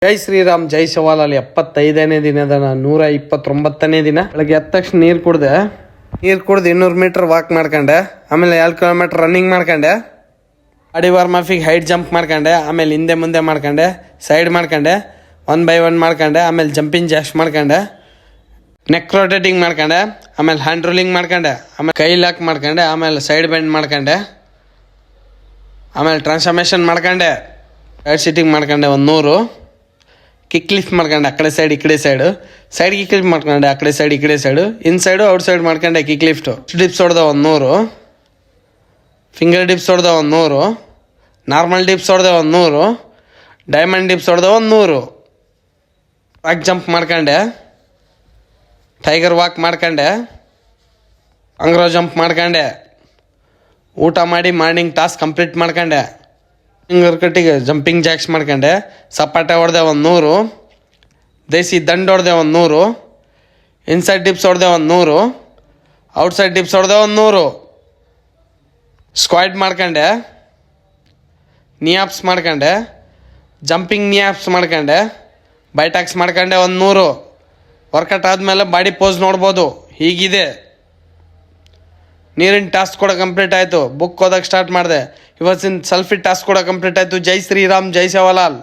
ಜೈ ಶ್ರೀರಾಮ್ ಜೈ ಶಿವಾಲಾಲ್ 75ನೇ ದಿನದ 129ನೇ ದಿನ. ಬೆಳಗ್ಗೆ ಎದ್ದ ತಕ್ಷಣ ನೀರು ಕುಡ್ದು 200 ಮೀಟರ್ ವಾಕ್ ಮಾಡ್ಕೊಂಡೆ. ಆಮೇಲೆ 2 ಕಿಲೋಮೀಟರ್ ರನ್ನಿಂಗ್ ಮಾಡ್ಕೊಂಡೆ. ಬಾಡಿ ವಾರ್ಮಫಿಗೆ ಹೈಟ್ ಜಂಪ್ ಮಾಡ್ಕೊಂಡೆ. ಆಮೇಲೆ ಹಿಂದೆ ಮುಂದೆ ಮಾಡ್ಕೊಂಡೆ, ಸೈಡ್ ಮಾಡ್ಕೊಂಡೆ, 1 by 1 ಮಾಡ್ಕೊಂಡೆ. ಆಮೇಲೆ ಜಂಪಿಂಗ್ ಜಾಕ್ಸ್ ಮಾಡ್ಕೊಂಡೆ, ನೆಕ್ ರೊಟೇಟಿಂಗ್ ಮಾಡ್ಕೊಂಡೆ, ಆಮೇಲೆ ಹ್ಯಾಂಡ್ ರೋಲಿಂಗ್ ಮಾಡ್ಕೊಂಡೆ, ಆಮೇಲೆ ಕೈ ಲಾಕ್ ಮಾಡ್ಕೊಂಡೆ, ಆಮೇಲೆ ಸೈಡ್ ಬೆಂಡ್ ಮಾಡ್ಕೊಂಡೆ, ಆಮೇಲೆ ಟ್ರಾನ್ಸ್ಫಾರ್ಮೇಷನ್ ಮಾಡ್ಕೊಂಡೆ, ಸೈಡ್ ಸಿಟ್ಟಿಂಗ್ ಮಾಡ್ಕೊಂಡೆ 100. ಕಿಕ್ ಲಿಫ್ಟ್ ಮಾಡ್ಕೊಂಡೆ, ಆ ಕಡೆ ಸೈಡ್ ಈ ಕಡೆ ಸೈಡು, ಸೈಡ್ ಕಿಕ್ ಲಿಫ್ಟ್ ಮಾಡ್ಕೊಂಡೆ, ಆ ಕಡೆ ಸೈಡ್ ಈ ಕಡೆ ಸೈಡು, ಇನ್ ಸೈಡು ಔಟ್ ಸೈಡ್ ಮಾಡ್ಕೊಂಡೆ ಕಿಕ್ ಲಿಫ್ಟು. ಡಿಪ್ಸ್ ಹೊಡೆದ 100, ಫಿಂಗರ್ ಡಿಪ್ಸ್ ಹೊಡೆದ 100, ನಾರ್ಮಲ್ ಡಿಪ್ಸ್ ಹೊಡೆದ 100, ಡೈಮಂಡ್ ಡಿಪ್ಸ್ ಹೊಡೆದ 100. ವಾಕ್ ಜಂಪ್ ಮಾಡ್ಕೊಂಡೆ, ಟೈಗರ್ ವಾಕ್ ಮಾಡ್ಕೊಂಡೆ, ಅಂಗ್ರೋ ಜಂಪ್ ಮಾಡ್ಕೊಂಡೆ, ಊಟ ಮಾಡಿ ಮಾರ್ನಿಂಗ್ ಟಾಸ್ಕ್ ಕಂಪ್ಲೀಟ್ ಮಾಡ್ಕೊಂಡೆ, ಫಿಂಗರ್ ಕಟ್ಟಿಗೆ ಜಂಪಿಂಗ್ ಜಾಕ್ಸ್ ಮಾಡ್ಕೊಂಡೆ, ಸಪಾಟೆ ಹೊಡೆದೆ 100, ದೇಸಿ ದಂಡ್ ಹೊಡೆದೆ 100, ಇನ್ಸೈಡ್ ಡಿಪ್ಸ್ ಹೊಡೆದೆ 100, ಔಟ್ಸೈಡ್ ಡಿಪ್ಸ್ ಹೊಡೆದೆ 100. ಸ್ಕ್ವಾಡ್ ಮಾಡ್ಕೊಂಡೆ, ನಿಯಾಪ್ಸ್ ಮಾಡ್ಕೊಂಡೆ, ಜಂಪಿಂಗ್ ನಿಯಾಪ್ಸ್ ಮಾಡ್ಕೊಂಡೆ, ಬೈಟಾಕ್ಸ್ ಮಾಡ್ಕೊಂಡೆ 100. ವರ್ಕೌಟ್ ಆದಮೇಲೆ ಬಾಡಿ ಪೋಸ್ ನೋಡ್ಬೋದು, ಹೀಗಿದೆ. ನೀರಿನ ಟಾಸ್ಕ್ ಕೂಡ ಕಂಪ್ಲೀಟ್ ಆಯಿತು. ಬುಕ್ ಓದಕ್ಕೆ ಸ್ಟಾರ್ಟ್ ಮಾಡಿದೆ. ಇವತ್ತಿನ ಸೆಲ್ಫಿ ಟಾಸ್ಕ್ ಕೂಡ ಕಂಪ್ಲೀಟ್ ಆಯಿತು. ಜೈ ಶ್ರೀರಾಮ್ ಜೈ ಶಿವಲಾಲ್.